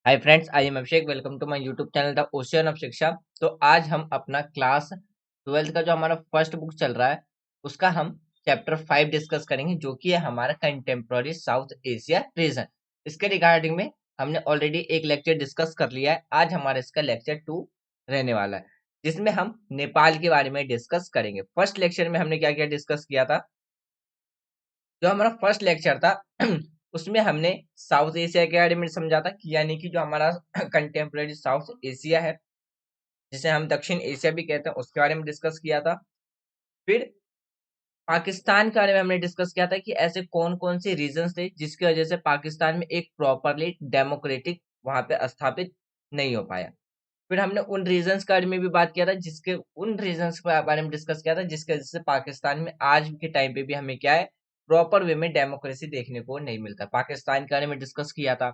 Hi friends, I am Abhishek. Welcome to my YouTube channel the ocean of Shiksha. तो आज हम अपना क्लास 12th का जो हमारा फर्स्ट बुक चल रहा है उसका हम चैप्टर 5 डिस्कस करेंगे, जो कि है हमारा कंटेम्प्रोरी साउथ एशिया रीजन। इसके रिगार्डिंग में हमने ऑलरेडी एक लेक्चर डिस्कस कर लिया है। आज हमारा इसका लेक्चर 2 रहने वाला है, जिसमें हम नेपाल के बारे में डिस्कस करेंगे। फर्स्ट लेक्चर में हमने क्या क्या डिस्कस किया था? जो हमारा फर्स्ट लेक्चर था उसमें हमने साउथ एशिया के बारे में समझा था कि यानी कि जो हमारा कंटेम्प्रेरी साउथ एशिया है, जिसे हम दक्षिण एशिया भी कहते हैं, उसके बारे में डिस्कस किया था। फिर पाकिस्तान के बारे में हमने डिस्कस किया था कि ऐसे कौन कौन से रीजंस थे जिसकी वजह से पाकिस्तान में एक प्रॉपरली डेमोक्रेटिक वहां पे स्थापित नहीं हो पाया। फिर हमने उन रीजंस के बारे में भी बात किया था, जिसके उन रीजंस के बारे में डिस्कस किया था जिसकी वजह से पाकिस्तान में आज के टाइम पे भी हमें क्या है, प्रॉपर वे में डेमोक्रेसी देखने को नहीं मिलता। पाकिस्तान के बारे में डिस्कस किया था।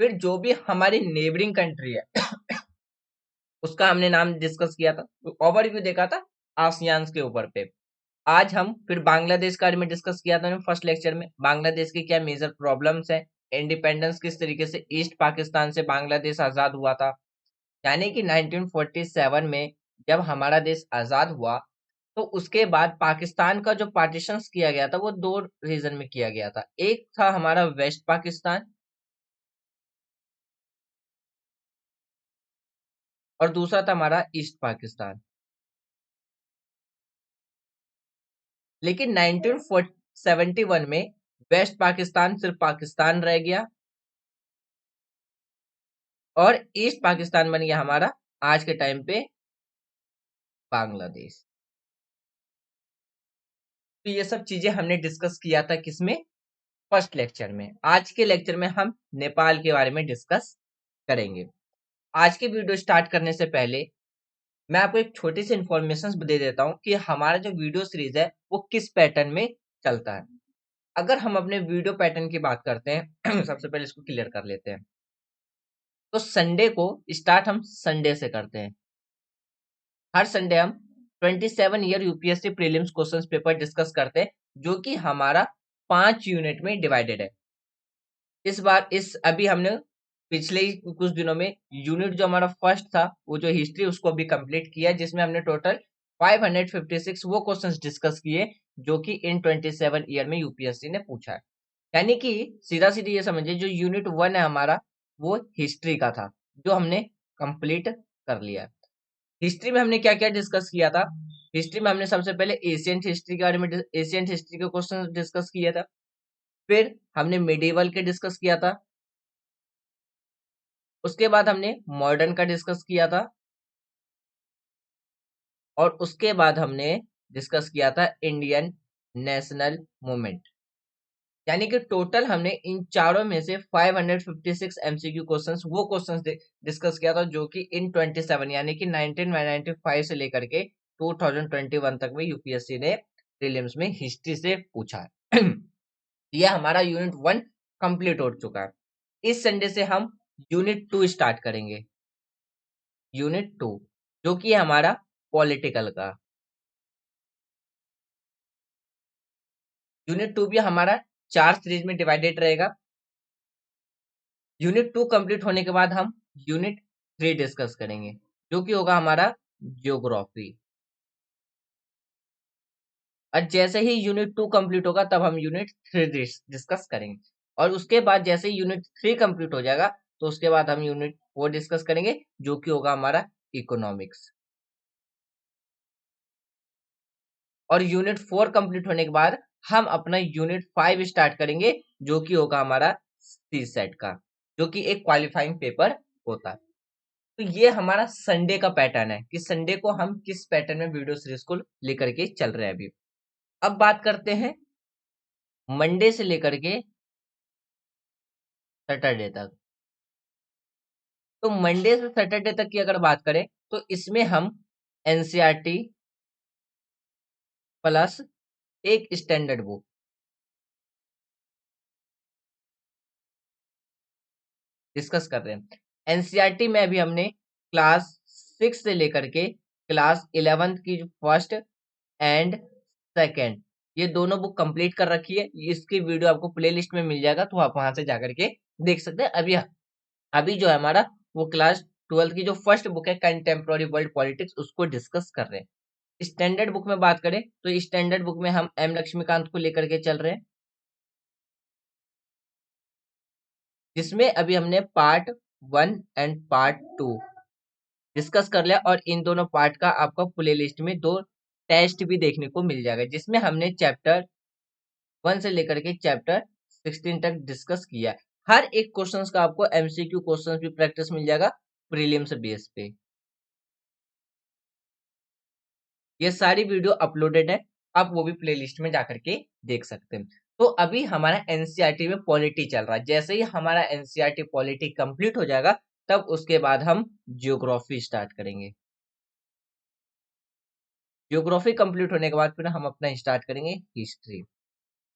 फिर जो भी हमारी नेबरिंग कंट्री है उसका हमने नाम डिस्कस किया था, ओवरव्यू देखा था आसियान के ऊपर पे। आज हम फिर बांग्लादेश के बारे में डिस्कस किया था फर्स्ट लेक्चर में। बांग्लादेश के क्या मेजर प्रॉब्लम्स हैं, इंडिपेंडेंस किस तरीके से ईस्ट पाकिस्तान से बांग्लादेश आजाद हुआ था। यानी कि 1947 में जब हमारा देश आजाद हुआ तो उसके बाद पाकिस्तान का जो पार्टीशन किया गया था वो दो रीजन में किया गया था। एक था हमारा वेस्ट पाकिस्तान और दूसरा था हमारा ईस्ट पाकिस्तान। लेकिन 1971 में वेस्ट पाकिस्तान सिर्फ पाकिस्तान रह गया और ईस्ट पाकिस्तान बन गया हमारा आज के टाइम पे बांग्लादेश। तो ये सब चीजें हमने डिस्कस किया था किसमें? फर्स्ट लेक्चर में। आज के लेक्चर में हम नेपाल के बारे में डिस्कस करेंगे। आज के वीडियो स्टार्ट करने से पहले मैं आपको एक छोटी सी इंफॉर्मेशन दे देता हूं कि हमारा जो वीडियो सीरीज है वो किस पैटर्न में चलता है। अगर हम अपने वीडियो पैटर्न की बात करते हैं सबसे पहले इसको क्लियर कर लेते हैं। तो संडे को स्टार्ट हम संडे से करते हैं। हर संडे हम 27 year UPSC prelims questions paper discuss करते हैं, जो कि हमारा 5 यूनिट में डिवाइडेड है। इस बार इस अभी हमने पिछले ही कुछ दिनों में यूनिट जो हमारा फर्स्ट था वो जो हिस्ट्री उसको अभी कंप्लीट किया, जिसमें हमने टोटल 556 वो क्वेश्चंस डिस्कस किए जो कि इन 27 ईयर में यूपीएससी ने पूछा है। यानी कि सीधा सीधी ये समझिए, जो यूनिट 1 है हमारा वो हिस्ट्री का था, जो हमने कंप्लीट कर लिया। हिस्ट्री में हमने क्या क्या डिस्कस किया था? हिस्ट्री में हमने सबसे पहले एशियंट हिस्ट्री के बारे में एशियंट हिस्ट्री के क्वेश्चन डिस्कस किया था। फिर हमने मिडिवल के डिस्कस किया था। उसके बाद हमने मॉडर्न का डिस्कस किया था और उसके बाद हमने डिस्कस किया था इंडियन नेशनल मूवमेंट। यानी कि टोटल हमने इन चारों में से 556 एमसीक्यू क्वेश्चंस वो क्वेश्चंस डिस्कस किया था, जो कि इन 27 यानी कि 1995 से लेकर के 2021 तक में यूपीएससी ने प्रीलिम्स में हिस्ट्री से पूछा है। यह हमारा यूनिट 1 कंप्लीट हो चुका है। इस संडे से हम यूनिट 2 स्टार्ट करेंगे। यूनिट 2 जो कि है हमारा पॉलिटिकल का। यूनिट 2 भी हमारा 4 सीरीज में डिवाइडेड रहेगा। यूनिट 2 कंप्लीट होने के बाद हम यूनिट 3 डिस्कस करेंगे, जो कि होगा हमारा ज्योग्राफी। और जैसे ही यूनिट 2 कंप्लीट होगा तब हम यूनिट 3 डिस्कस करेंगे। और उसके बाद जैसे ही यूनिट 3 कंप्लीट हो जाएगा तो उसके बाद हम यूनिट 4 डिस्कस करेंगे, जो कि होगा हमारा इकोनॉमिक्स। और यूनिट 4 कंप्लीट होने के बाद हम अपना यूनिट 5 स्टार्ट करेंगे, जो कि होगा हमारा सी सेट का, जो कि एक क्वालिफाइंग पेपर होता है। तो ये हमारा संडे का पैटर्न है कि संडे को हम किस पैटर्न में वीडियो सीरीज को लेकर के चल रहे हैं अभी। अब बात करते हैं मंडे से लेकर के सैटरडे तक। तो मंडे से सैटरडे तक की अगर बात करें तो इसमें हम एनसीईआरटी प्लस एक स्टैंडर्ड बुक डिस्कस कर रहे हैं। एनसीईआरटी में अभी हमने क्लास 6 से लेकर के क्लास 11th की फर्स्ट एंड सेकंड ये दोनों बुक कंप्लीट कर रखी है। इसकी वीडियो आपको प्लेलिस्ट में मिल जाएगा, तो आप वहां से जाकर के देख सकते हैं। अभी अभी जो है हमारा वो क्लास 12 की जो फर्स्ट बुक है कंटेम्प्रोरी वर्ल्ड पॉलिटिक्स उसको डिस्कस कर रहे हैं। स्टैंडर्ड बुक में बात करें तो स्टैंडर्ड बुक में हम एम लक्ष्मीकांत को लेकर के चल रहे हैं, जिसमें अभी हमने पार्ट 1 एंड पार्ट 2 डिस्कस कर लिया, और इन दोनों पार्ट का आपको प्ले लिस्ट में 2 टेस्ट भी देखने को मिल जाएगा, जिसमें हमने चैप्टर 1 से लेकर के चैप्टर 16 तक डिस्कस किया है। हर एक क्वेश्चंस का आपको एमसीक्यू क्वेश्चंस भी प्रैक्टिस मिल जाएगा प्रीलिम्स बेस पे। ये सारी वीडियो अपलोडेड है, आप वो भी प्लेलिस्ट में जाकर के देख सकते हैं। तो अभी हमारा एनसीईआरटी में पॉलिटी चल रहा है, जैसे ही हमारा एनसीईआरटी पॉलिटी कंप्लीट हो जाएगा तब उसके बाद हम जियोग्राफी स्टार्ट करेंगे। जियोग्राफी कंप्लीट होने के बाद फिर हम अपना स्टार्ट करेंगे हिस्ट्री।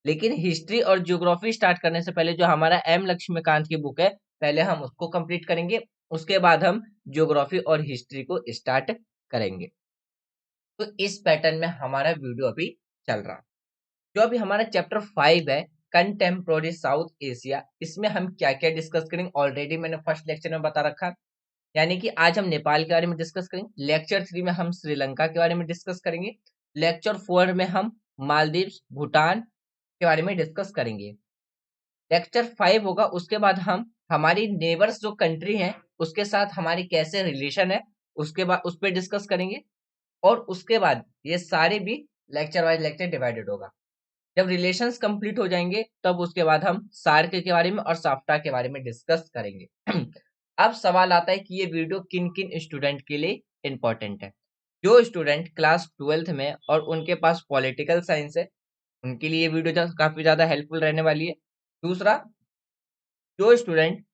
लेकिन हिस्ट्री और जियोग्राफी स्टार्ट करने से पहले जो हमारा एम लक्ष्मीकांत की बुक है पहले हम उसको कंप्लीट करेंगे, उसके बाद हम जियोग्राफी और हिस्ट्री को स्टार्ट करेंगे। तो इस पैटर्न में हमारा वीडियो अभी चल रहा है। जो अभी हमारा चैप्टर 5 है कंटेम्प्रोरी साउथ एशिया, इसमें हम क्या क्या डिस्कस करेंगे ऑलरेडी मैंने फर्स्ट लेक्चर में बता रखा। यानी कि आज हम नेपाल के बारे में डिस्कस करेंगे, लेक्चर 3 में हम श्रीलंका के बारे में डिस्कस करेंगे, लेक्चर 4 में हम मालदीव्स भूटान के बारे में डिस्कस करेंगे। लेक्चर 5 होगा उसके बाद हम हमारी नेबर्स जो कंट्री है उसके साथ हमारी कैसे रिलेशन है उसके बाद उस पर डिस्कस करेंगे, और उसके बाद ये सारे भी लेक्चर वाइज लेक्चर डिवाइडेड होगा। जब रिलेशंस कंप्लीट हो जाएंगे तब उसके बाद हम सार्क के बारे में और साफ्टा के बारे में डिस्कस करेंगे। अब सवाल आता है कि ये वीडियो किन किन स्टूडेंट के लिए इंपॉर्टेंट है। जो स्टूडेंट क्लास 12th में और उनके पास पॉलिटिकल साइंस है उनके लिए ये वीडियो काफी ज्यादा हेल्पफुल रहने वाली है। दूसरा, जो स्टूडेंट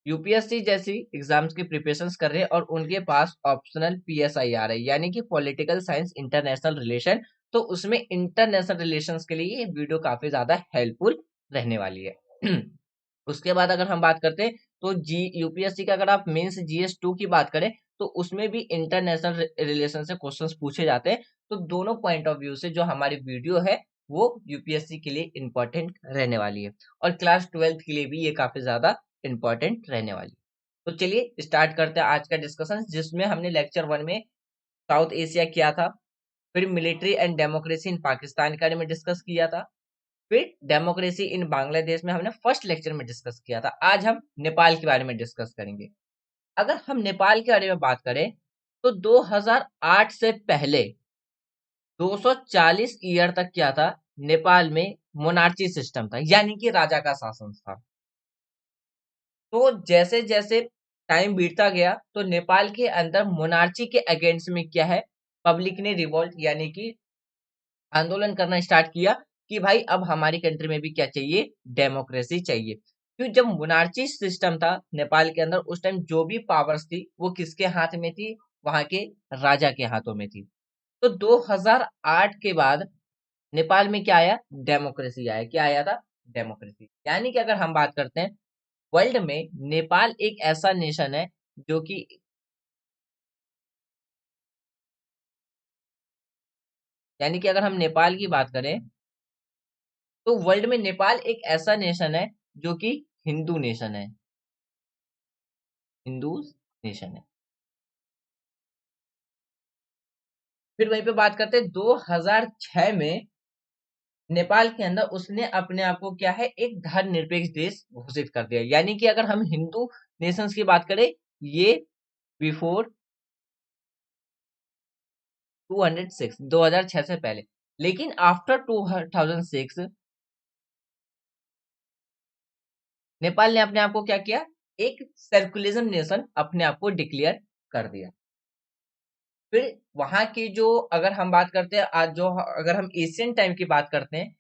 यूपीएससी जैसी एग्जाम्स की प्रिपरेशंस कर रहे हैं और उनके पास ऑप्शनल पीएसआई आ रहा है यानी कि पॉलिटिकल साइंस इंटरनेशनल रिलेशन, तो उसमें इंटरनेशनल रिलेशंस के लिए ये वीडियो काफी ज्यादा हेल्पफुल रहने वाली है। उसके बाद अगर हम बात करते हैं तो जी यूपीएससी का अगर आप मेंस जीएस 2 की बात करें तो उसमें भी इंटरनेशनल रिलेशन से क्वेश्चंस पूछे जाते हैं। तो दोनों पॉइंट ऑफ व्यू से जो हमारी वीडियो है वो यूपीएससी के लिए इंपॉर्टेंट रहने वाली है, और क्लास 12th के लिए भी ये काफी ज्यादा इंपॉर्टेंट रहने वाली है। तो चलिए स्टार्ट करते हैं आज का डिस्कशन, जिसमें हमने लेक्चर 1 में साउथ एशिया किया था, फिर military and democracy in Pakistan के बारे में डिस्कस किया था, फिर डेमोक्रेसी इन बांग्लादेश में हमने फर्स्ट लेक्चर में डिस्कस किया था। आज हम नेपाल के बारे में डिस्कस करेंगे। अगर हम नेपाल के बारे में बात करें तो 2008 से पहले 240 ईयर तक क्या था, नेपाल में मोनार्ची सिस्टम था यानी कि राजा का शासन था। तो जैसे जैसे टाइम बीतता गया तो नेपाल के अंदर मोनार्ची के अगेंस्ट में क्या है, पब्लिक ने रिवोल्ट यानी कि आंदोलन करना स्टार्ट किया कि भाई अब हमारी कंट्री में भी क्या चाहिए, डेमोक्रेसी चाहिए। क्योंकि जब मोनार्ची सिस्टम था नेपाल के अंदर उस टाइम जो भी पावर्स थी वो किसके हाथ में थी, वहां के राजा के हाथों में थी। तो 2008 के बाद नेपाल में क्या आया, डेमोक्रेसी आया। क्या आया था, डेमोक्रेसी। यानी कि अगर हम बात करते हैं वर्ल्ड में नेपाल एक ऐसा नेशन है जो कि यानी कि अगर हम नेपाल की बात करें तो वर्ल्ड में नेपाल एक ऐसा नेशन है जो कि हिंदू नेशन है, हिंदू नेशन है। फिर वहीं पे बात करते हैं 2006 में नेपाल के अंदर उसने अपने आप को क्या है, एक धर्मनिरपेक्ष देश घोषित कर दिया। यानी कि अगर हम हिंदू नेशंस की बात करें ये बिफोर 2006 से पहले, लेकिन आफ्टर 2006 नेपाल ने अपने आप को क्या किया, एक सेकुलरिज्म नेशन अपने आप को डिक्लेयर कर दिया। फिर वहां की जो अगर हम बात करते हैं आज जो अगर हम एशियन टाइम की बात करते हैं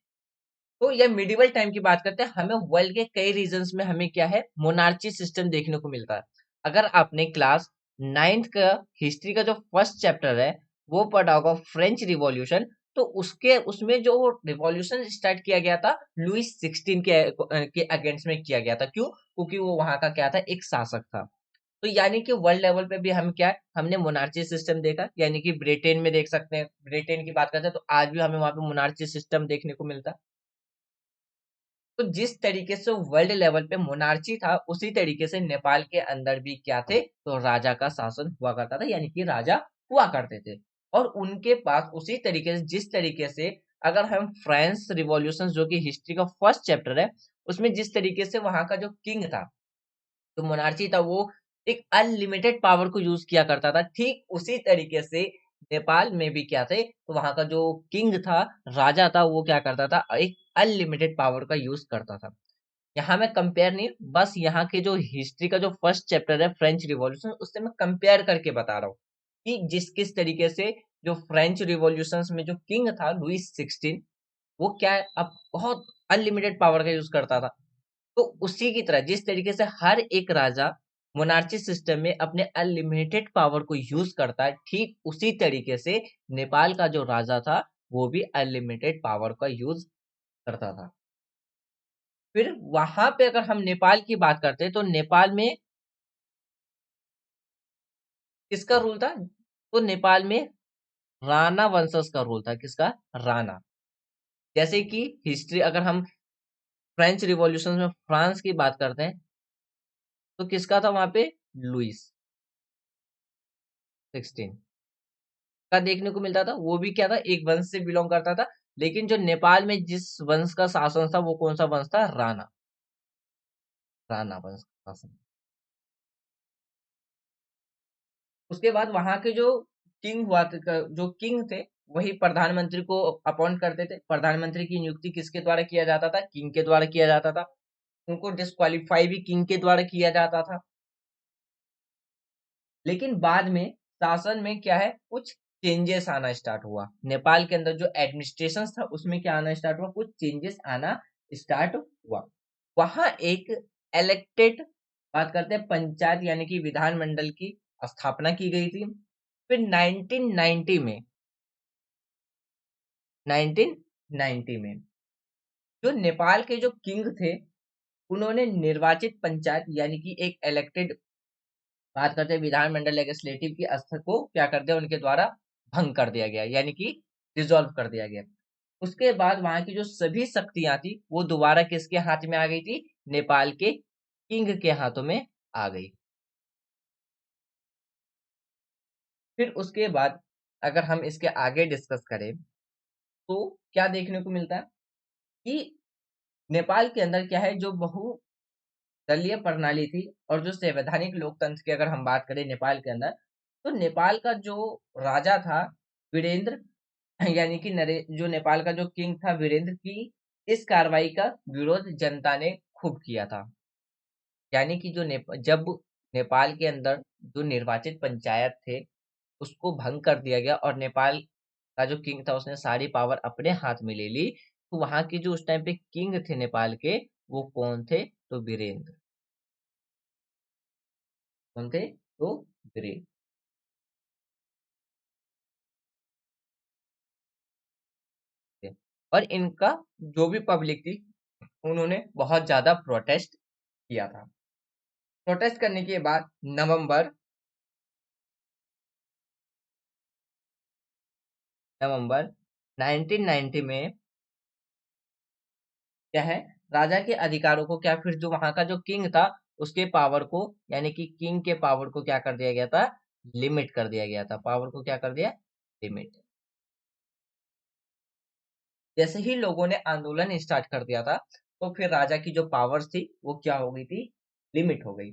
तो या मिडिवल टाइम की बात करते हैं, हमें वर्ल्ड के कई रीजन्स में हमें क्या है, मोनार्ची सिस्टम देखने को मिलता है। अगर आपने क्लास 9th का हिस्ट्री का जो फर्स्ट चैप्टर है वो पढ़ा होगा फ्रेंच रिवॉल्यूशन, तो उसके उसमें जो रिवॉल्यूशन स्टार्ट किया गया था लुइस 16 के अगेंस्ट में किया गया था। क्यों, क्योंकि वो वहां का क्या था, एक शासक था। तो यानी कि वर्ल्ड लेवल पे भी हम क्या है, हमने मोनार्ची सिस्टम देखा। यानी कि ब्रिटेन में देख सकते हैं, ब्रिटेन की बात करते हैं तो आज भी हमें वहां पे मोनार्ची सिस्टम देखने को मिलता है। तो जिस तरीके से वर्ल्ड लेवल पे मोनार्ची था, उसी तरीके से नेपाल के अंदर भी क्या थे, तो राजा का शासन हुआ करता था, यानी कि राजा हुआ करते थे। और उनके पास उसी तरीके से, जिस तरीके से अगर हम फ्रांस रिवॉल्यूशन जो कि हिस्ट्री का फर्स्ट चैप्टर है, उसमें जिस तरीके से वहां का जो किंग था, जो मोनार्ची था, वो एक अनलिमिटेड पावर को यूज किया करता था, ठीक उसी तरीके से नेपाल में भी क्या थे, तो वहां का जो किंग था, राजा था, वो क्या करता था, एक अनलिमिटेड पावर का यूज करता था। यहाँ मैं कंपेयर नहीं, बस यहाँ के जो हिस्ट्री का जो फर्स्ट चैप्टर है फ्रेंच रिवॉल्यूशन, उससे मैं कंपेयर करके बता रहा हूँ कि जिस किस तरीके से जो फ्रेंच रिवॉल्यूशन में जो किंग था लुइस 16, वो क्या है, अब बहुत अनलिमिटेड पावर का यूज करता था। तो उसी की तरह जिस तरीके से हर एक राजा मोनार्ची सिस्टम में अपने अनलिमिटेड पावर को यूज करता है, ठीक उसी तरीके से नेपाल का जो राजा था, वो भी अनलिमिटेड पावर का यूज करता था। फिर वहां पे अगर हम नेपाल की बात करते हैं, तो नेपाल में किसका रूल था, तो नेपाल में राणा वंशज का रूल था। किसका? राणा। जैसे कि हिस्ट्री अगर हम फ्रेंच रिवॉल्यूशन में फ्रांस की बात करते हैं, तो किसका था वहां पे? लुइस 16 का देखने को मिलता था। वो भी क्या था, एक वंश से बिलोंग करता था। लेकिन जो नेपाल में जिस वंश का शासन था, वो कौन सा वंश था? राणा। राणा वंश का शासन। उसके बाद वहां के जो किंग हुआ जो किंग थे, वही प्रधानमंत्री को अपॉइंट करते थे। प्रधानमंत्री की नियुक्ति किसके द्वारा किया जाता था? किंग के द्वारा किया जाता था। उनको डिस्क्वालीफाई भी किंग के द्वारा किया जाता था। लेकिन बाद में शासन में क्या है, कुछ चेंजेस आना स्टार्ट हुआ। नेपाल के अंदर जो एडमिनिस्ट्रेशन था, उसमें क्या आना स्टार्ट हुआ, कुछ चेंजेस आना स्टार्ट हुआ। वहां एक इलेक्टेड, बात करते हैं पंचायत यानी कि विधानमंडल की स्थापना की गई थी। फिर 1990 में जो नेपाल के जो किंग थे, उन्होंने निर्वाचित पंचायत यानी कि एक इलेक्टेड, बात करते हैं विधानमंडल लेजिस्लेटिव की अस्था को क्या कर दिया, उनके द्वारा भंग कर दिया गया, यानी कि डिसॉल्व कर दिया गया। उसके बाद वहां की जो सभी शक्तियां थी, वो दोबारा किसके हाथ में आ गई थी? नेपाल के किंग के हाथों में आ गई। फिर उसके बाद अगर हम इसके आगे डिस्कस करें, तो क्या देखने को मिलता है कि नेपाल के अंदर क्या है, जो बहुदलीय प्रणाली थी और जो संवैधानिक लोकतंत्र की अगर हम बात करें नेपाल के अंदर, तो नेपाल का जो राजा था वीरेंद्र, यानी कि जो नेपाल का जो किंग था वीरेंद्र की, इस कार्रवाई का विरोध जनता ने खूब किया था। यानी कि जो जब नेपाल के अंदर जो निर्वाचित पंचायत थे, उसको भंग कर दिया गया और नेपाल का जो किंग था, उसने सारी पावर अपने हाथ में ले ली। तो वहां के जो उस टाइम पे किंग थे नेपाल के, वो कौन थे? तो वीरेंद्र। कौन थे? तो वीरेंद्र थे। और इनका जो भी पब्लिक थी, उन्होंने बहुत ज्यादा प्रोटेस्ट किया था। प्रोटेस्ट करने के बाद नवंबर नवंबर 1990 में क्या है, राजा के अधिकारों को क्या, फिर जो वहां का जो किंग था, उसके पावर को, यानी कि किंग के पावर को क्या कर दिया गया था? लिमिट कर दिया गया था। पावर को क्या कर दिया? लिमिट। जैसे ही लोगों ने आंदोलन स्टार्ट कर दिया था, तो फिर राजा की जो पावर्स थी, वो क्या हो गई थी? लिमिट हो गई।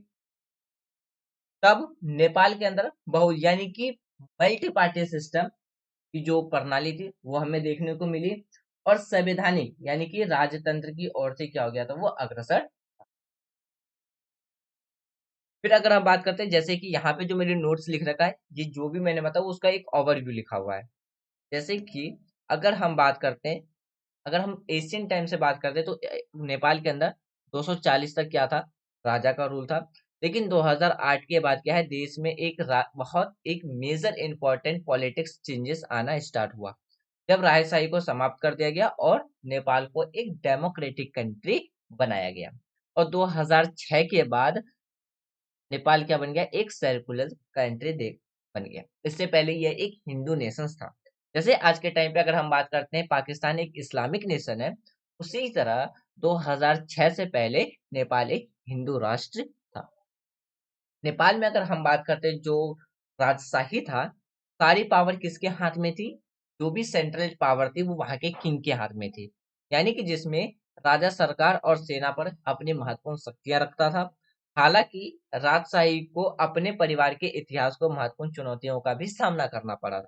तब नेपाल के अंदर बहु यानी कि मल्टी पार्टी सिस्टम की जो प्रणाली थी, वो हमें देखने को मिली। और संवैधानिक यानी कि राजतंत्र की ओर से क्या हो गया था, वो अग्रसर। फिर अगर हम बात करते हैं, जैसे कि यहाँ पे जो मेरे नोट्स लिख रखा है, ये जो भी मैंने बताया उसका एक ओवरव्यू लिखा हुआ है। जैसे कि अगर हम बात करते हैं, अगर हम एशियन टाइम से बात करते हैं, तो नेपाल के अंदर 240 तक क्या था? राजा का रूल था। लेकिन 2008 के बाद क्या है, देश में बहुत एक मेजर इंपॉर्टेंट पॉलिटिक्स चेंजेस आना स्टार्ट हुआ, जब राजशाही को समाप्त कर दिया गया और नेपाल को एक डेमोक्रेटिक कंट्री बनाया गया। और 2006 के बाद नेपाल क्या बन गया? एक सेकुलर कंट्री दे बन गया। इससे पहले यह एक हिंदू नेशन था। जैसे आज के टाइम पे अगर हम बात करते हैं, पाकिस्तान एक इस्लामिक नेशन है, उसी तरह 2006 से पहले नेपाल एक हिंदू राष्ट्र था। नेपाल में अगर हम बात करते जो राजशाही था, सारी पावर किसके हाथ में थी? जो भी सेंट्रल पावर थी वो वहां के किंग के हाथ में थी, यानी कि जिसमें राजा सरकार और सेना पर अपनी महत्वपूर्ण शक्तियां रखता था। हालांकि राजशाही को अपने परिवार के इतिहास को महत्वपूर्ण चुनौतियों का भी सामना करना पड़ा,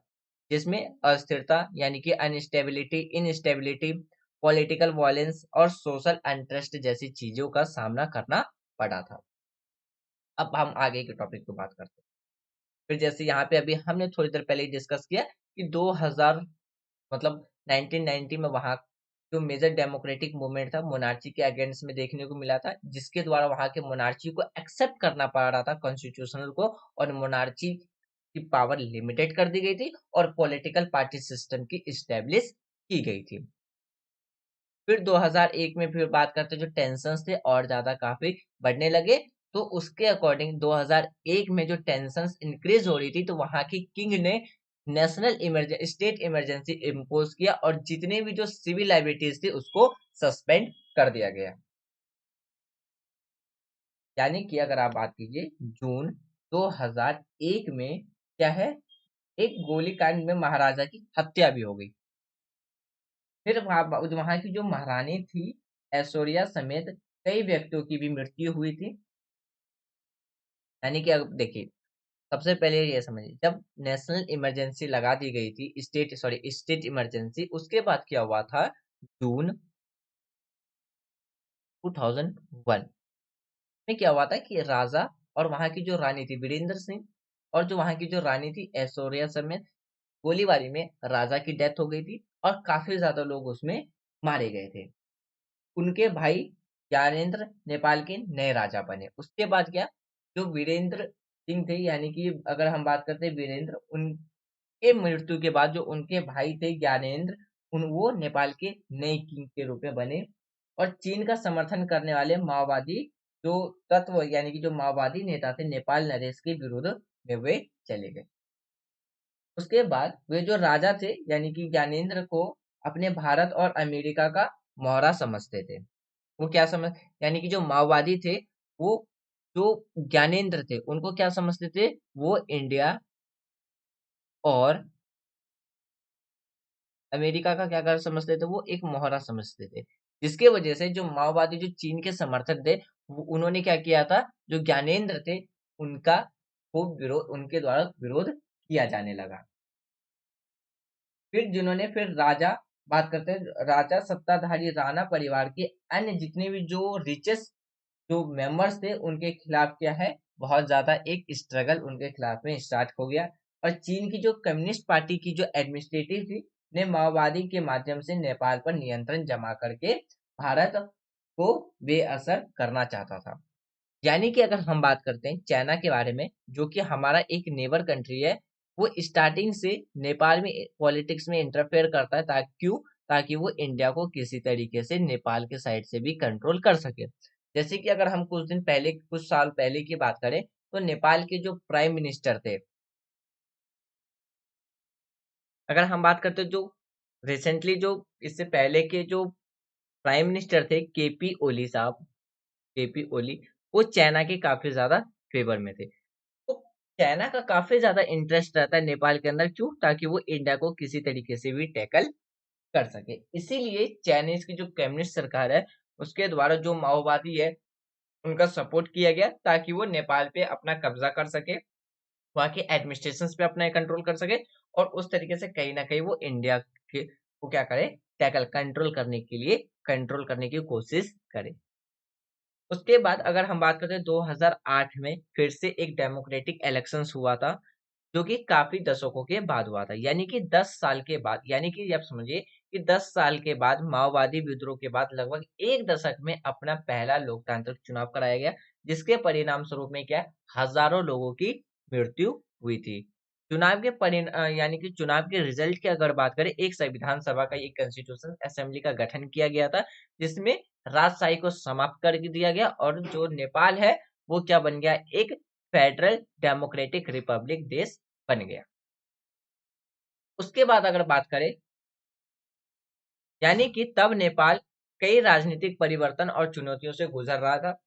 जिसमें अस्थिरता यानी कि अनस्टेबिलिटी, इनस्टेबिलिटी, पॉलिटिकल वायलेंस और सोशल अनट्रस्ट जैसी चीजों का सामना करना पड़ा था। अब हम आगे के टॉपिक पे बात करते हैं। फिर जैसे यहाँ पे अभी हमने थोड़ी देर पहले ही डिस्कस किया कि 2000 मतलब 1990 में वहाँ जो मेजर डेमोक्रेटिक मूवमेंट था मोनार्ची के अगेंस्ट में देखने को मिला था, जिसके द्वारा वहाँ के मोनार्ची को एक्सेप्ट करना पड़ रहा था कॉन्स्टिट्यूशनल को, और मोनार्ची की पावर लिमिटेड कर दी गई थी और पॉलिटिकल पार्टी सिस्टम की इस्टेब्लिश की गई थी। फिर 2001 में फिर बात करते जो टेंशन्स थे और ज्यादा काफी बढ़ने लगे, तो उसके अकॉर्डिंग 2001 में जो टेंशन्स इंक्रीज हो रही थी तो वहां की किंग ने national emergency, state emergency impose किया और जितने भी जो सिविल लाइबिलिटीज थी उसको सस्पेंड कर दिया गया। यानी कि अगर आप बात कीजिए जून 2001 में क्या है, एक गोलीकांड में महाराजा की हत्या भी हो गई। फिर वहां की जो महारानी थी ऐश्वर्या समेत कई व्यक्तियों की भी मृत्यु हुई थी। यानी कि अब देखिए, सबसे पहले ये समझिए, जब नेशनल इमरजेंसी लगा दी गई थी, स्टेट इमरजेंसी, उसके बाद क्या हुआ था, जून 2001 में क्या हुआ था कि राजा और वहां की जो रानी थी वीरेंद्र सिंह, और जो वहां की जो रानी थी ऐश्वर्या समेत, गोलीबारी में राजा की डेथ हो गई थी और काफी ज्यादा लोग उसमें मारे गए थे। उनके भाई ज्ञानेंद्र नेपाल के नए राजा बने। उसके बाद क्या, जो वीरेंद्र सिंह थे, यानी कि अगर हम बात करते हैं वीरेंद्र, उनके मृत्यु के बाद जो उनके भाई थे ज्ञानेंद्र, वो नेपाल के नए किंग के रूप में बने। और चीन का समर्थन करने वाले माओवादी जो तत्व, यानी कि जो माओवादी नेता थे, नेपाल नरेश के विरुद्ध में वे चले गए। उसके बाद वे जो राजा थे यानी कि ज्ञानेंद्र को अपने भारत और अमेरिका का मोहरा समझते थे। वो क्या समझ, यानी कि जो माओवादी थे वो जो ज्ञानेंद्र थे उनको क्या समझते थे, वो इंडिया और अमेरिका का क्या कर समझते थे, वो एक मोहरा समझते थे। जिसके वजह से जो माओवादी जो चीन के समर्थक थे, उन्होंने क्या किया था, जो ज्ञानेंद्र थे उनका खूब विरोध, उनके द्वारा विरोध किया जाने लगा। फिर जिन्होंने फिर राजा, बात करते हैं राजा सत्ताधारी राणा परिवार के अन्य जितने भी जो रिचेस्ट जो मेंबर्स थे उनके खिलाफ क्या है, बहुत ज्यादा एक स्ट्रगल उनके खिलाफ में स्टार्ट हो गया। और चीन की जो कम्युनिस्ट पार्टी की जो एडमिनिस्ट्रेटिव थी ने माओवादी के माध्यम से नेपाल पर नियंत्रण जमा करके भारत को बेअसर करना चाहता था। यानी कि अगर हम बात करते हैं चाइना के बारे में, जो कि हमारा एक नेबर कंट्री है, वो स्टार्टिंग से नेपाल में पॉलिटिक्स में इंटरफेयर करता है, ताकि क्यों, ताकि वो इंडिया को किसी तरीके से नेपाल के साइड से भी कंट्रोल कर सके। जैसे कि अगर हम कुछ दिन पहले, कुछ साल पहले की बात करें, तो नेपाल के जो प्राइम मिनिस्टर थे, अगर हम बात करते जो रिसेंटली जो इससे पहले के जो प्राइम मिनिस्टर थे केपी ओली साहब, केपी ओली, वो चाइना के काफी ज्यादा फेवर में थे। तो चाइना का काफी ज्यादा इंटरेस्ट रहता है नेपाल के अंदर, क्यों, ताकि वो इंडिया को किसी तरीके से भी टैकल कर सके। इसीलिए चाइनीज की जो कम्युनिस्ट सरकार है उसके द्वारा जो माओवादी है उनका सपोर्ट किया गया, ताकि वो नेपाल पे अपना कब्जा कर सके, वहाँ के एडमिनिस्ट्रेशन पे अपना कंट्रोल कर सके, और उस तरीके से कहीं ना कहीं वो इंडिया के को क्या करे, टैकल कंट्रोल करने के लिए, कंट्रोल करने की कोशिश करे। उसके बाद अगर हम बात करते हैं 2008 में फिर से एक डेमोक्रेटिक इलेक्शंस हुआ था, जो कि काफी दशकों के बाद हुआ था, यानी कि 10 साल के बाद, यानी कि आप समझिए कि 10 साल के बाद माओवादी विद्रोह के बाद लगभग एक दशक में अपना पहला लोकतांत्रिक चुनाव कराया गया, जिसके परिणाम स्वरूप में क्या, हजारों लोगों की मृत्यु हुई थी। चुनाव के यानी कि चुनाव के रिजल्ट की अगर बात करें, एक संविधान सभा का, एक कॉन्स्टिट्यूशन असेंबली का गठन किया गया था, जिसमें राजशाही को समाप्त कर दिया गया और जो नेपाल है वो क्या बन गया, एक फेडरल डेमोक्रेटिक रिपब्लिक देश बन गया। उसके बाद अगर बात करें, यानी कि तब नेपाल कई राजनीतिक परिवर्तन और चुनौतियों से गुजर रहा था,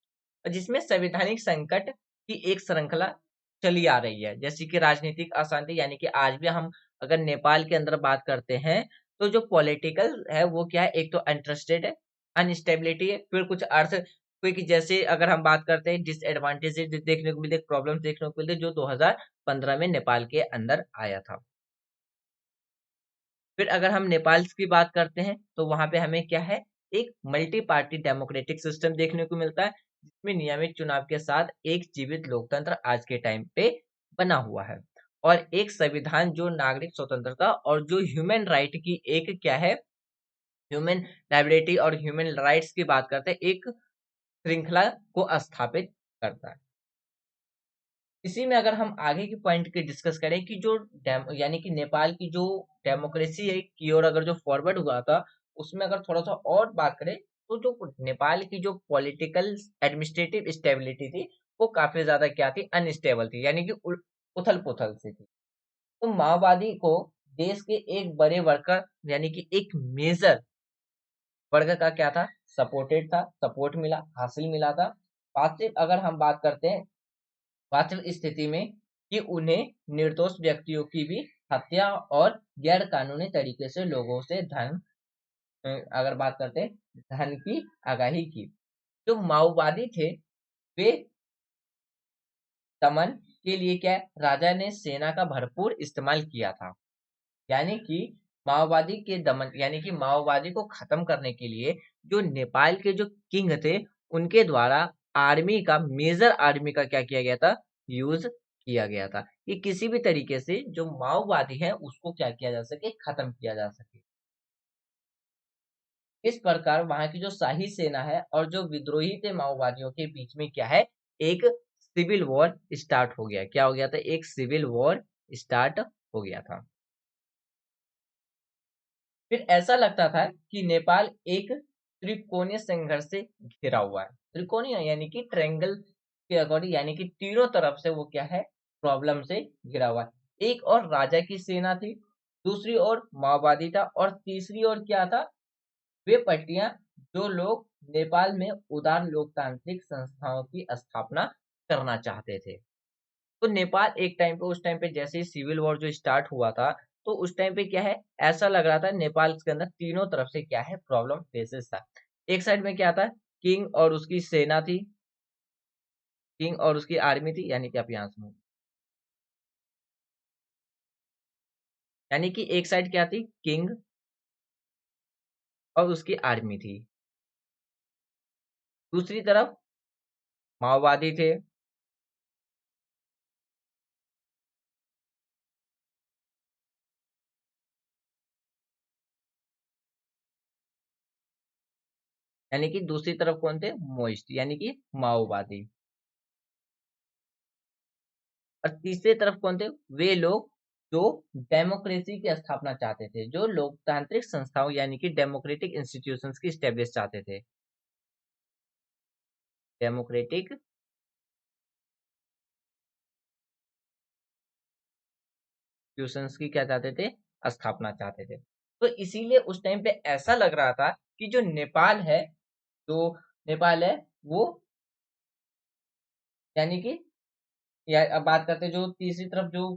जिसमें संवैधानिक संकट की एक श्रृंखला चली आ रही है। जैसे कि राजनीतिक अशांति, यानी कि आज भी हम अगर नेपाल के अंदर बात करते हैं, तो जो पॉलिटिकल है वो क्या है, एक तो इंटरेस्टेड है, अनस्टेबिलिटी है, फिर कुछ अर्थ क्योंकि जैसे अगर हम बात करते हैं डिसएडवांटेजेस देखने को मिलते, प्रॉब्लम्स देखने को मिलते, जो 2015 में नेपाल के अंदर आया था। फिर अगर हम नेपाल की बात करते हैं, तो वहां पे हमें क्या है, एक मल्टी पार्टी डेमोक्रेटिक सिस्टम देखने को मिलता है, जिसमें नियमित चुनाव के साथ एक जीवित लोकतंत्र आज के टाइम पे बना हुआ है, और एक संविधान जो नागरिक स्वतंत्रता और जो ह्यूमन राइट की एक क्या है, ह्यूमन लाइबिलिटी और ह्यूमन राइट्स की बात करते हैं, एक श्रृंखला को स्थापित करता है। इसी में अगर हम आगे की पॉइंट की डिस्कस करें कि जो यानी कि नेपाल की जो डेमोक्रेसी है की ओर अगर जो फॉरवर्ड हुआ था, उसमें अगर थोड़ा सा और बात करें, तो जो नेपाल की जो पॉलिटिकल एडमिनिस्ट्रेटिव स्टेबिलिटी थी, वो काफी ज्यादा क्या थी, अनस्टेबल थी, यानी कि उथल पुथल से थी। तो माओवादी को देश के एक बड़े वर्कर यानी कि एक मेजर वर्ग का क्या था, सपोर्टेड था, सपोर्ट मिला, हासिल मिला था। वास्तविक अगर हम बात करते हैं, वास्तविक स्थिति में कि उन्हें निर्दोष व्यक्तियों की भी हत्या और गैर कानूनी तरीके से लोगों से धन अगर बात करते हैं, धन की आगाही की। जो माओवादी थे, वे दमन के लिए क्या है, राजा ने सेना का भरपूर इस्तेमाल किया था। यानी कि माओवादी के दमन यानी कि माओवादी को खत्म करने के लिए जो नेपाल के जो किंग थे, उनके द्वारा आर्मी का, मेजर आर्मी का क्या किया गया था, यूज किया गया था कि किसी भी तरीके से जो माओवादी है उसको क्या किया जा सके, खत्म किया जा सके। इस प्रकार वहां की जो शाही सेना है और जो विद्रोही थे माओवादियों के बीच में क्या है, एक सिविल वॉर स्टार्ट हो गया। क्या हो गया था, एक सिविल वॉर स्टार्ट हो गया था। फिर ऐसा लगता था कि नेपाल एक त्रिकोणीय संघर्ष से घिरा हुआ है। त्रिकोणीय यानी कि ट्रायंगल के अकॉर्डिंग, यानी कि तीनों तरफ से वो क्या है, प्रॉब्लम से घिरा हुआ है। एक और राजा की सेना थी, दूसरी ओर माओवादी था, और तीसरी ओर क्या था, वे पार्टियां जो लोग नेपाल में उदार लोकतांत्रिक संस्थाओं की स्थापना करना चाहते थे। तो नेपाल एक टाइम पे, उस टाइम पे जैसे ही सिविल वॉर जो स्टार्ट हुआ था, तो उस टाइम पे क्या है, ऐसा लग रहा था नेपाल के अंदर तीनों तरफ से क्या है, प्रॉब्लम फेसेस था। एक साइड में क्या था, किंग और उसकी सेना थी, किंग और उसकी आर्मी थी, यानी कि आप यहाँ सुनो, यानी कि एक साइड क्या थी, किंग और उसकी आर्मी थी, दूसरी तरफ माओवादी थे, यानी कि दूसरी तरफ कौन थे, मोइस्ट यानी कि माओवादी, और तीसरी तरफ कौन थे, वे लोग जो डेमोक्रेसी की स्थापना चाहते थे, जो लोकतांत्रिक संस्थाओं यानी कि डेमोक्रेटिक इंस्टीट्यूशंस की स्टेब्लिश चाहते थे, डेमोक्रेटिक इंस्टीट्यूशंस की क्या चाहते थे, स्थापना चाहते थे। तो इसीलिए उस टाइम पे ऐसा लग रहा था कि जो नेपाल है, जो नेपाल है वो, यानी कि या अब बात करते हैं जो तीसरी तरफ जो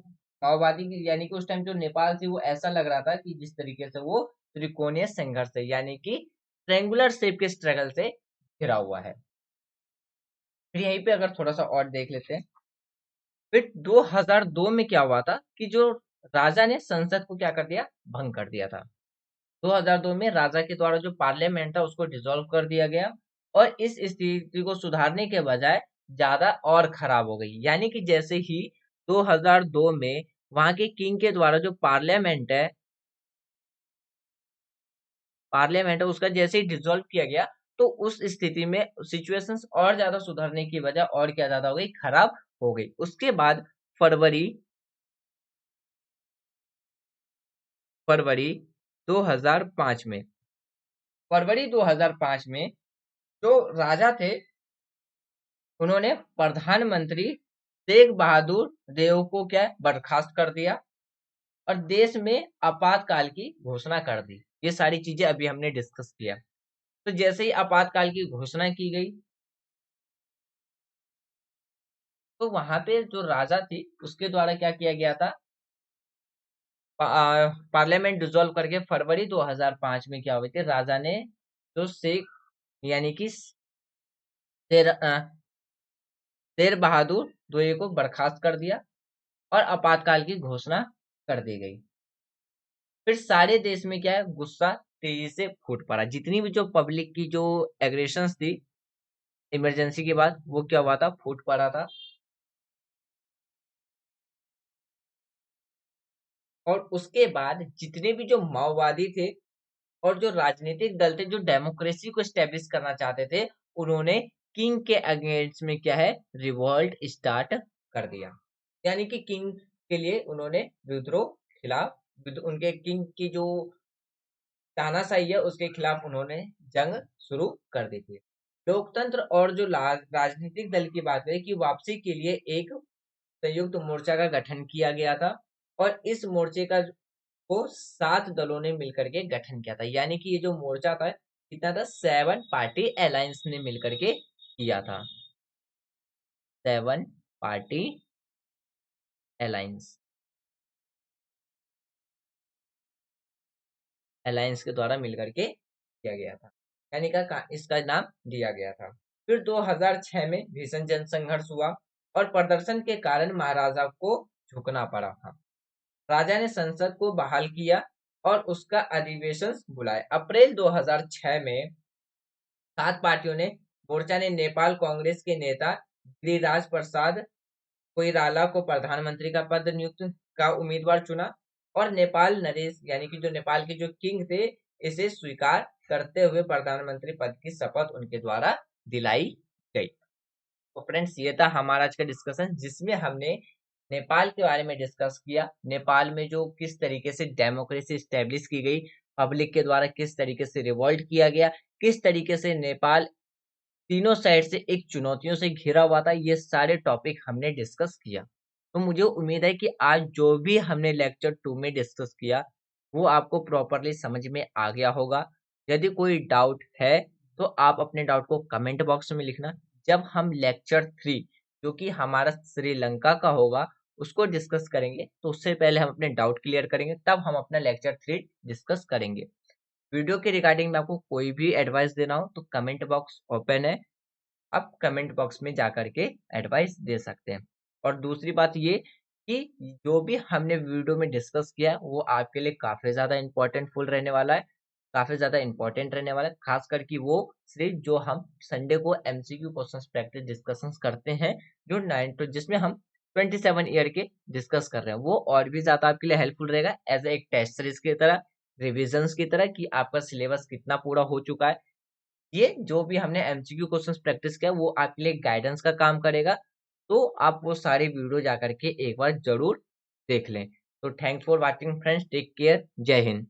माओवादी की, यानी कि उस टाइम जो नेपाल थी, वो ऐसा लग रहा था कि जिस तरीके से वो त्रिकोणीय संघर्ष है, यानी कि ट्रेंगुलर शेप के स्ट्रगल से घिरा हुआ है। फिर यहीं पे अगर थोड़ा सा और देख लेते हैं, फिर 2002 में क्या हुआ था कि जो राजा ने संसद को क्या कर दिया, भंग कर दिया था। 2002 में राजा के द्वारा जो पार्लियामेंट था उसको डिसॉल्व कर दिया गया, और इस स्थिति को सुधारने के बजाय ज्यादा और खराब हो गई। यानी कि जैसे ही 2002 में वहां के किंग के द्वारा जो पार्लियामेंट है उसका जैसे ही डिसॉल्व किया गया, तो उस स्थिति में सिचुएशंस और ज्यादा सुधरने की वजह और क्या ज्यादा हो गई, खराब हो गई। उसके बाद फरवरी फरवरी 2005 में, फरवरी 2005 में जो राजा थे, उन्होंने प्रधानमंत्री शेख बहादुर देव को क्या है, बर्खास्त कर दिया, और देश में आपातकाल की घोषणा कर दी। ये सारी चीजें अभी हमने डिस्कस किया। तो जैसे ही आपातकाल की घोषणा की गई, तो वहां पे जो राजा थी उसके द्वारा क्या किया गया था, पार्लियामेंट डिसॉल्व करके फरवरी 2005 में क्या हुई थी, राजा ने जो शेख यानी कि शेर शेर बहादुर द्वितीय को बर्खास्त कर दिया और आपातकाल की घोषणा कर दी गई। फिर सारे देश में क्या है, गुस्सा तेजी से फूट पड़ा। जितनी भी जो पब्लिक की जो एग्रेशंस थी इमरजेंसी के बाद, वो क्या हुआ था, फूट पड़ा था। और उसके बाद जितने भी जो माओवादी थे और जो राजनीतिक दल थे जो डेमोक्रेसी को स्टेब्लिश करना चाहते थे, उन्होंने किंग के अगेंस्ट में क्या है, रिवॉल्ट स्टार्ट कर दिया। यानी कि किंग के लिए उन्होंने विद्रोह खिलाफ, उनके किंग की जो तानाशाही है उसके खिलाफ उन्होंने जंग शुरू कर दी थी। लोकतंत्र और जो राजनीतिक दल की बात करें कि वापसी के लिए एक संयुक्त मोर्चा का गठन किया गया था और इस मोर्चे का को 7 दलों ने मिलकर के गठन किया था। यानी कि ये जो मोर्चा था कितना था, 7 पार्टी अलायंस ने मिलकर के किया था। 7 पार्टी अलायंस अलायंस के द्वारा मिलकर के किया गया था, यानी का इसका नाम दिया गया था। फिर 2006 में भीषण जनसंघर्ष हुआ और प्रदर्शन के कारण महाराजा को झुकना पड़ा था। राजा ने संसद को बहाल किया और उसका अधिवेशन बुलाया। अप्रैल 2006 में 7 पार्टियों ने मोर्चा ने नेपाल कांग्रेस के नेता गिरिराज प्रसाद कोइराला को प्रधानमंत्री का पद नियुक्त का उम्मीदवार चुना और नेपाल नरेश यानी कि जो नेपाल के जो किंग थे, इसे स्वीकार करते हुए प्रधानमंत्री पद की शपथ उनके द्वारा दिलाई गई। तो फ्रेंड्स, ये था हमारा आज का डिस्कशन जिसमें हमने नेपाल के बारे में डिस्कस किया। नेपाल में जो किस तरीके से डेमोक्रेसी स्टेब्लिश की गई, पब्लिक के द्वारा किस तरीके से रिवॉल्ट किया गया, किस तरीके से नेपाल तीनों साइड से एक चुनौतियों से घिरा हुआ था, ये सारे टॉपिक हमने डिस्कस किया। तो मुझे उम्मीद है कि आज जो भी हमने लेक्चर 2 में डिस्कस किया वो आपको प्रॉपरली समझ में आ गया होगा। यदि कोई डाउट है तो आप अपने डाउट को कमेंट बॉक्स में लिखना। जब हम लेक्चर 3 जो कि हमारा श्रीलंका का होगा उसको डिस्कस करेंगे, तो उससे पहले हम अपने डाउट क्लियर करेंगे, तब हम अपना लेक्चर 3 डिस्कस करेंगे। वीडियो के रिगार्डिंग में आपको कोई भी एडवाइस देना हो तो कमेंट बॉक्स ओपन है, आप कमेंट बॉक्स में जाकर के एडवाइस दे सकते हैं। और दूसरी बात ये कि जो भी हमने वीडियो में डिस्कस किया वो आपके लिए काफी ज्यादा इंपॉर्टेंटफुल रहने वाला है, काफी ज्यादा इंपॉर्टेंट रहने वाला है, खास करके वो सिर्फ जो हम संडे को एमसीक्यू क्वेश्चंस प्रैक्टिस डिस्कशंस करते हैं, जो 9 तो जिसमें हम 27 ईयर के डिस्कस कर रहे हैं, वो और भी ज्यादा आपके लिए हेल्पफुल रहेगा एज एक टेस्ट सीरीज की तरह, रिविजन्स की तरह कि आपका सिलेबस कितना पूरा हो चुका है। ये जो भी हमने एमसीक्यू क्वेश्चंस प्रैक्टिस किया वो आपके लिए गाइडेंस का काम करेगा। तो आप वो सारे वीडियो जा करके एक बार जरूर देख लें। तो thanks for watching friends, take care, जय हिंद।